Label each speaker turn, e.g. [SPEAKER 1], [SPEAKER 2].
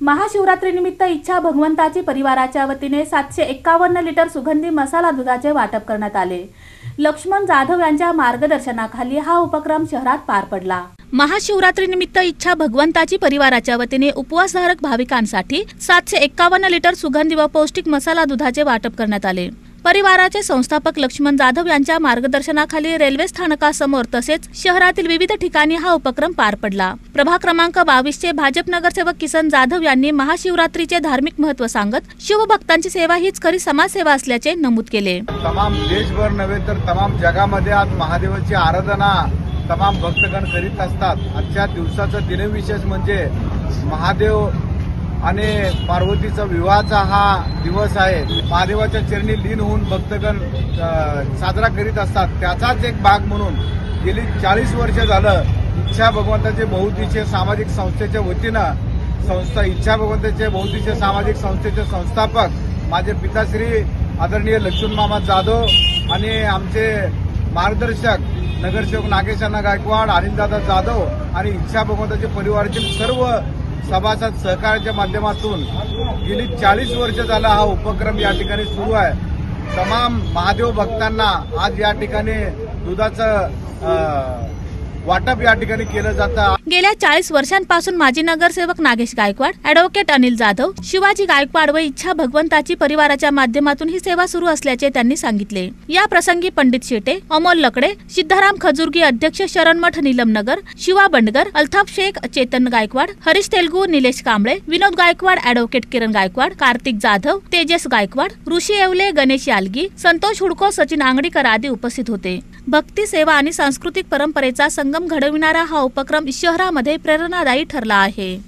[SPEAKER 1] महाशिवरात्रीनिमित्त इच्छा भगवंताची परिवाराच्या वतीने 751 लिटर सुगंधी मसाला दुधाचे वाटप करण्यात आले। लक्ष्मण जाधव यांच्या मार्गदर्शनाखाली हा उपक्रम शहरात पार पडला। महाशिवरात्रीनिमित्त इच्छा भगवंताची परिवाराच्या वतीने उपवासधारक भाविकांसाठी 751 लिटर सुगंधी व पौष्टिक मसाला दुधाचे वाटप करण्यात आले। परिवाराचे संस्थापक लक्ष्मण जाधव यांच्या मार्गदर्शनाखाली रेल्वे स्थानकासमोर तसेच शहरातील विविध ठिकाणी हा उपक्रम पार पडला। प्रभाग क्रमांक 22 चे भाजप नगरसेवक किसन जाधव यांनी महाशिवरात्रीचे धार्मिक महत्त्व सांगत शिवभक्तांची सेवा हीच खरी समाजसेवा असल्याचे नमूद केले।
[SPEAKER 2] तमाम देशभर नव्हे तर तमाम जगामध्ये आज महादेवाची आराधना तमाम भक्तगण करीत असतात। आजच्या दिवसाचा दिनविशेष म्हणजे महादेव आणि पार्वतीचा विवाहाचा हा दिवस आहे। महादेवाच्या चरणी लीन होऊन भक्तगण साजरा करीत असतात। त्याचाच एक भाग म्हणून गेली 40 वर्ष झालं इच्छा भगवंताचे बहुउद्देशीय सामाजिक संस्थेच्या वतीनं इच्छा भगवंताचे बहुउद्देशीय सामाजिक संस्थेचे संस्थापक माझे पिताश्री आदरणीय लक्ष्मण मामा जाधव आणि आमचे मार्गदर्शक नगरसेवक नागेशांना गायकवाड, अनिलदादा जाधव आणि इच्छा भगवंताचे परिवारातील सर्व सभासद सहकार्याच्या माध्यमातून गेली 40 वर्ष झाला हा उपक्रम या ठिकाणी सुरू आहे। तमाम महादेव भक्तांना आज या ठिकाणी दुधाचं वाटप या ठिकाणी केलं जातं।
[SPEAKER 1] गेल्या 40 वर्षांपासून माजी नगरसेवक नागेश गायकवाड, ॲडव्होकेट अनिल जाधव, शिवाजी गायकवाड व इच्छा भगवंताची परिवाराच्या माध्यमातून ही सेवा सुरू असल्याचे त्यांनी सांगितले। या प्रसंगी पंडित शेटे, अमोल लकडे, सिद्धाराम खजुर्गी, अध्यक्ष शरणमठ नीलमनगर, शिवा बंडगर, अल्ताफ शेख, चेतन गायकवाड, हरीश तेलगू, निलेश कांबळे, विनोद गायकवाड, ॲडव्होकेट किरण गायकवाड, कार्तिक जाधव, तेजस गायकवाड, ऋषी येवले, गणेश यालगी, संतोष हुडको, सचिन आंगडीकर आदी उपस्थित होते। भक्ती सेवा आणि सांस्कृतिक परंपरेचा संगम घडविणारा हा उपक्रम शहरामध्ये प्रेरणादायी ठरला आहे।